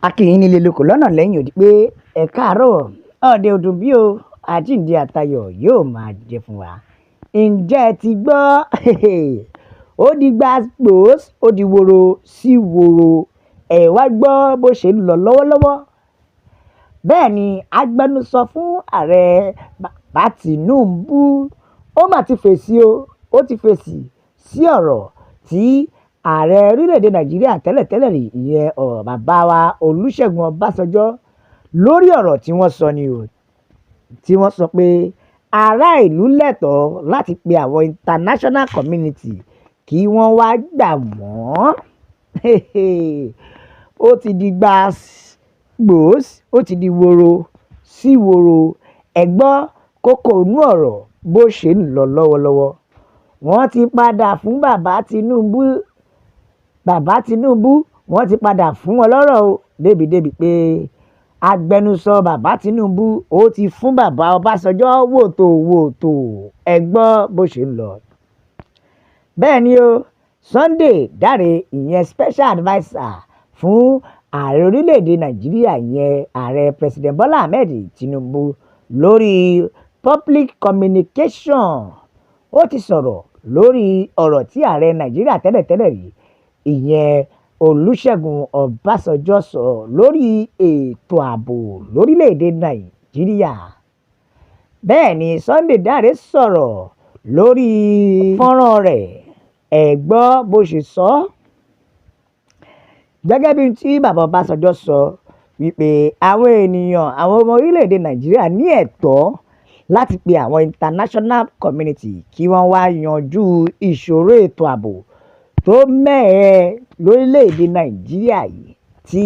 A kí yín nílé lóko lọ́nà lẹ́yìn odi pé ẹ káàárọ̀ ọ̀dẹ̀ ọdún bí o àjíǹde àtayọ̀ yóò máa jẹ fún wa. Ǹjẹ́ ẹ ti gbọ́? Ó di gbàgbós ó di woro sí woro, ẹ wá gbọ́ bó ṣe ń lọ lọ́wọ́lọ́wọ́. Bẹ́ẹ̀ ni agbẹnusọ fún ààrẹ bàbá Tinubu ó mà ti fèsì ó ti fèsì sí ọ̀rọ̀ tí ààrẹ orílẹ̀-èdè Nàìjíríà tẹ́lẹ̀tẹ́lẹ̀ rí ìyẹn bàbá wa Olúṣẹ́gun Ọbásanjọ́ lórí ọ̀rọ̀ tí wọ́n sọ ni tí wọ́n sọ pé ará ìlú lẹ́tọ̀ọ́ láti pe àwọn international community kí wọ́n wá gbà wọ́n. Ó ti di gbàgbós ó ti di woro sí woro, ẹ gbọ́ kókó inú ọ̀rọ̀ bó ṣe ń lọ lọ́wọ́lọ́wọ́. Wọ́n ti padà fún bàbá Tinubu wọ́n ti padà fún wọn lọ́rọ̀ débi pé agbẹnusọ bàbá Tinubu ó ti fún bàbá Ọbásanjọ́ wòtòwòtò, ẹ gbọ́ bó ṣe ń lọ. Bẹ́ẹ̀ ni Sunday Dare ìyẹn special adviser fún ààrẹ orílẹ̀-èdè Nàìjíríà ìyẹn ààrẹ President Bola Ahmed Tinubu lórí public communication ó ti sọ̀rọ̀ lórí ọ̀rọ̀ tí ààrẹ Nàìjíríà tẹ́lẹ̀tẹ́lẹ̀ rí ìyẹn Olúṣẹ́gun Ọbásanjọ́ sọ lórí ètò ààbò lórílẹ̀-èdè Nàìjíríà. Bẹ́ẹ̀ ni Sunday Dare sọ̀rọ̀ lórí fọ́nrán rẹ̀, ẹ gbọ́ bó ṣe sọ. Gẹ́gẹ́ bí tí bàbá Ọbásanjọ́ sọ wípé àwọn ọmọ orílẹ̀-èdè Nàìjíríà ní ẹ̀tọ́ láti pe àwọn international community kí wọ́n wá yanjú ìṣòro ètò ààbò tó mẹ́hẹ lórílẹ̀-èdè Nàìjíríà yìí tí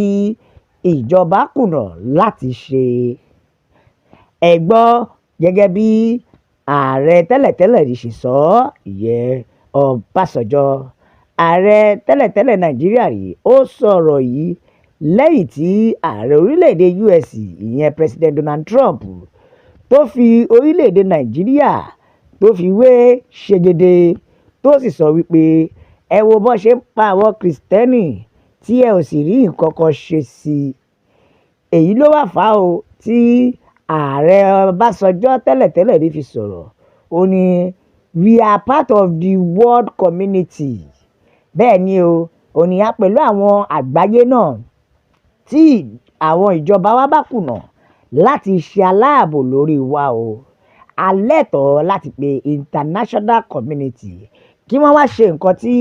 ìjọba kùnà láti ṣe. Ẹ gbọ́ gẹ́gẹ́ bí ààrẹ tẹ́lẹ̀tẹ́lẹ̀ rí ṣe sọ ìyẹn Ọbásanjọ́. Ààrẹ tẹ́lẹ̀tẹ́lẹ̀ Nàìjíríà rí ó sọ̀rọ̀ yìí lẹ́yìn tí ààrẹ orílẹ̀-èdè US ìyẹn President Donald Trump tó fi orílẹ̀-èdè Nàìjíríà tó fi wé ṣegede tó sì sọ wípé ẹ wo bó ṣe ń pa àwọn Kristẹni tí ẹ ò sì rí nǹkan kan ṣe sí i. Èyí ló wá fà á tí ààrẹ Ọbásanjọ́ tẹ́lẹ̀tẹ́lẹ̀ rí fi sọ̀rọ̀. Ó ní we are part of the world community. Bẹ́ẹ̀ ni ó ní a pẹ̀lú àwọn àgbáyé náà tí àwọn ìjọba wa bá kùnà láti ṣe aláàbò lórí wa a lẹ́tọ̀ọ́ láti pe international community kí wọ́n wá ṣe nǹkan tí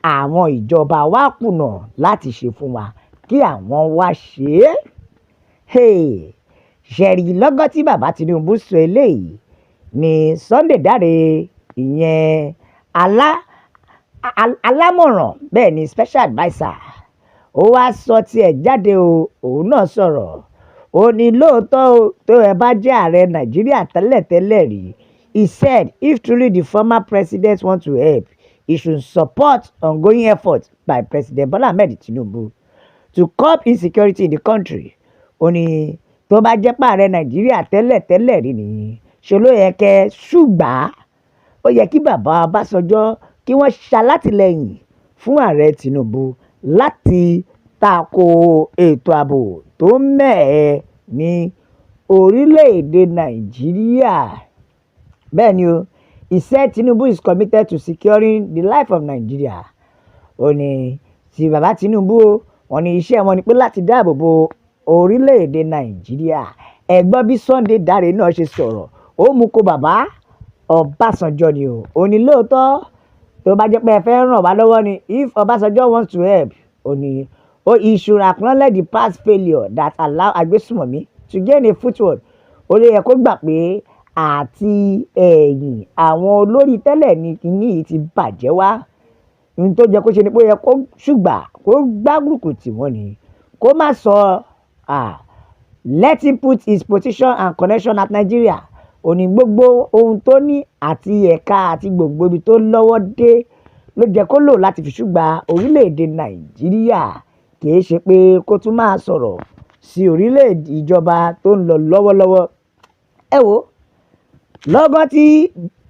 àwọn ìjọba wa kùnà láti ṣe fún wa kí àwọn wá ṣe é. Ṣẹ̀rí lọ́gán tí bàbá Tinubu sọ eléyìí ni Sunday Dare ìyẹn alámọ̀ràn bẹ́ẹ̀ ni special adviser ó wá sọ tiẹ̀ jáde òun náà sọ̀rọ̀. Ó ní lóòótọ́ tó ẹ bá jẹ́ ààrẹ Nàìjíríà tẹ́lẹ̀tẹ́lẹ̀ rí, he said if truly the former president want to help, he should support ongoing efforts by President Bola Ahmed Tinubu to curb insecurity in the country. Ó ní tó bá jẹ́ pé ààrẹ Nàìjíríà tẹ́lẹ̀tẹ́lẹ̀ rí nìyí ṣe ló yẹ kẹ́ ṣùgbọ́n ó yẹ kí bàbá Ọbásanjọ́ kí wọ́n ṣalátìlẹ́yìn fún ààrẹ Tinubu láti tako ètò ààbò tó mẹ́hẹ ní orílẹ̀-èdè Nàìjíríà. Bẹ́ẹ̀ ni he said Tinubu is committed to securing the life of Nigeria. Ó ní tí bàbá Tinubu wọ́n ní iṣẹ́ wọn ni pé láti dáàbò bo orílẹ̀-èdè Nàìjíríà. Ẹ gbọ́ bí Sunday Dare náà ṣe sọ̀rọ̀, ó mú kó bàbá Ọbásanjọ́ ni ó ní lóòótọ́ tó bá jẹ́ pé ẹ fẹ́ ràn wá lọ́wọ́ ni if Ọbásanjọ́ wants to help ó ní he should acknowledge the past failure that allow Agbésùmọ̀mí to gain a foothold. Ó lè yẹ kó gbà pé àti ẹ̀yìn àwọn olórí tẹ́lẹ̀ ní kíní yìí ti bàjẹ́ wá. Ohun tó jẹ́ kó ṣe ni pé ó yẹ kó ṣùgbà kó gbárùkù tì wọ́n ni kó má sọ let him put his position and connection at Nigeria. Ó ní gbogbo ohun tó ní àti ẹ̀ka àti gbogbo ibi tó lọ́wọ́ dé ló jẹ́ kó lò láti fi ṣùgbà orílẹ̀-èdè Nàìjíríà, kì í ṣe pé kó tún máa sọ̀rọ̀ sí orílẹ̀-èdè ìjọba tó ń lọ lọ́wọ́lọ́wọ́. Ẹ wo lọ́gán tí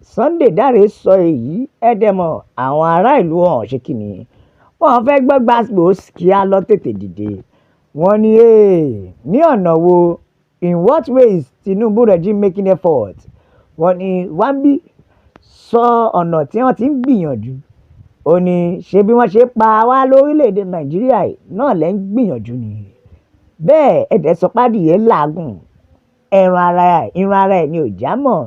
Sunday Dare sọ èyí ẹ̀dẹ̀mọ̀ àwọn ará ìlú hàn ṣe kìíní wọ́n fẹ́ gbọ́ gbàgbós kí á lọ tètè dìde. wọ́n ní ní ọ̀nà wo, in what ways Tinubu regime making effort, wọ́n ní Wambi sọ ọ̀nà tí wọ́n ti ń gbìyànjú, ó ní ṣé bí wọ́n ṣe pa wá lórílẹ̀‐èdè Nàìjíríà náà lẹ́ ń gbìyànjú ni, bẹ́ẹ̀ ẹ̀dẹ̀ sọ pádìyẹ làágùn irun ara ẹ̀ ni ò já mọ́.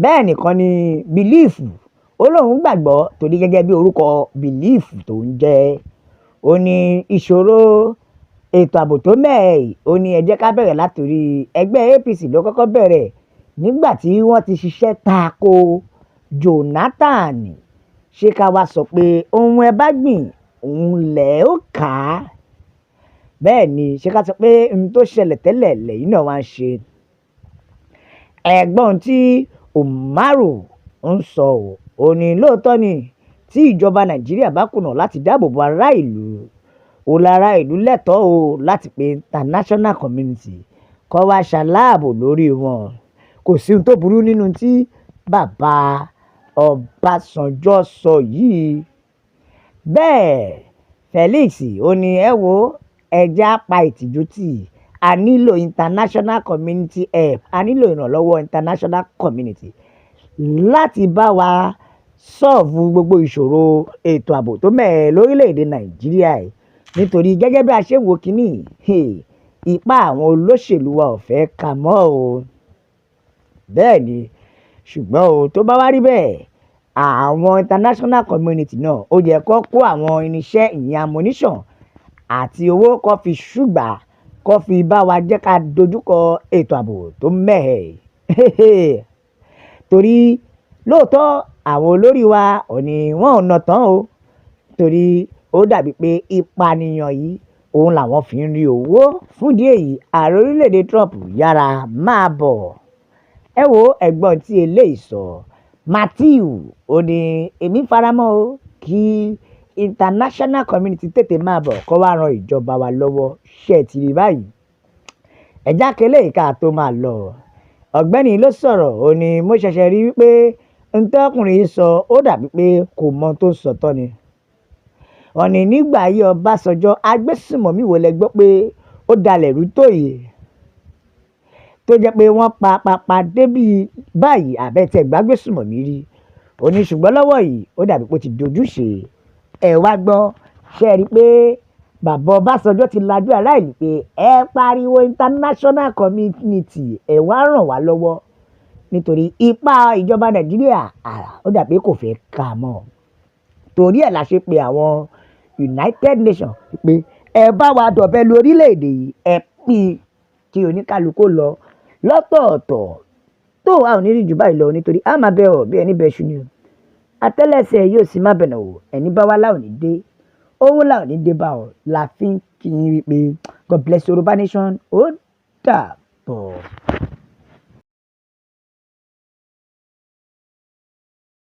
Bẹ́ẹ̀ nìkan ni bílíìfù ó lóun gbàgbọ́, torí gẹ́gẹ́ bí orúkọ bílíìfù tó ń jẹ́, ó ní ìṣòro ètò ààbò tó mẹ́ẹ̀, ó ní ẹ jẹ́ ká bẹ̀rẹ̀ látòrí ẹgbẹ́ APC ló kọ́kọ́ bẹ̀rẹ̀ nígbà tí wọ́n ti ṣiṣẹ́ tako Jonathan. Ṣé ká wá sọ pé ohun ẹ bá gbìn òun lẹ̀ ó kà á? Bẹ́ẹ̀ ni ṣé ká sọ pé ohun tó ṣẹlẹ̀ tẹ́lẹ̀ lẹ́yìn náà wá ń ṣe? Ẹ̀gbọ́n tí Umaru ń sọ ò ní lóòótọ́ ni tí ìjọba Nàìjíríà bá kùnà láti dáàbò bo ará ìlú, ó lára ìlú lẹ́tọ̀ọ́ o láti pe international community kó wá ṣaláàbò lórí wọn. Kò sí ohun tó burú nínú tí bàbá Ọbásanjọ́ sọ yìí. Bẹ́ẹ̀ Felix ó ní ẹ wo ẹja pa ìtìjú tì, a nílò international community help, a nílò ìrànlọ́wọ́ international community láti bá wa sọ́ọ̀fù gbogbo ìṣòro ètò ààbò tó mẹ́ẹ̀ lórílẹ̀‐èdè Nàìjíríà yìí, nítorí gẹ́gẹ́ bí a ṣe wo kínní ipá àwọn olóṣèlú wa ò fẹ́ kà mọ́ o. Bẹ́ẹ̀ ni ṣùgbọ́n o tó bá wá rí bẹ́ẹ̀, àwọn international community náà ó yẹ kó kó àwọn irinṣẹ́ ìyẹn ammunition àti owó kó fi ṣùgbà kó fi bá wa jẹ́ ká dojúkọ ètò ààbò tó mẹ́ẹ̀. Torí lóòótọ́ àwọn olórí wa ò ní wọ́n ò nà tán o, torí ó dàbí pé ìpànìyàn yìí òun làwọn fi ń rí owó. Fún ìdí èyí ààrẹ orílẹ̀‐èdè Trump yára máa bọ̀. Ẹ wo ẹ̀gbọ́n tí eléyìí sọ, Matthew ó ní èmi faramọ́ o kí international community tètè máa bọ̀ kó wá ran ìjọba wa lọ́wọ́. Ṣé ẹ ti rí báyìí? Ẹ̀já kele ìka tó máa lọ. Ọ̀gbẹ́ni ló sọ̀rọ̀, ó ní mo ṣẹ̀ṣẹ̀ rí wípé ntọ́kùnrin sọ ó dàbí pé kò mọ tó sọ tọ́ ni. Wọ́n ní nígbà ayé Ọbásanjọ́ agbésùmọ̀mí wo lẹ gbọ́ pé ó dalẹ̀ rú tó yìí, tó jẹ́ pé wọ́n pa débí báyìí àbẹ̀tẹ̀ gbágbésùmọ̀mí rí. Ó ní ṣùgbọ́n lọ́wọ́ yìí ó dàbí pé ó ti dojúṣe. Ẹ wá gbọ́, ṣe rí pé bàbá Ọbásanjọ́ ti lajú aráàlú pé ẹ pariwo international community ẹ wá ràn wá lọ́wọ́, nítorí ipá ìjọba Nàìjíríà ó dàbí kò fẹ́ kà mọ́. Torí ẹ̀ la ṣe pé àwọn United Nations pé ẹ bá wa dọ̀bẹ́ lu orílẹ̀-èdè yìí, ẹ pín kí oníkálukú lọ lọ́tọ̀ọ̀tọ̀. Tó a ò ní rí jù báyìí lọ, nítorí a máa bẹ̀ ọ́ bí ẹni bẹ̀ ṣu ni o. Atẹ́lẹsẹ̀ yóò sì má bẹ̀nà wò, ẹni bá wá láwọn ní dé, owó láwọn ní dé bá ọ. La fi ń kí n rí pé God bless Yorùbá nation, ó dàbọ̀.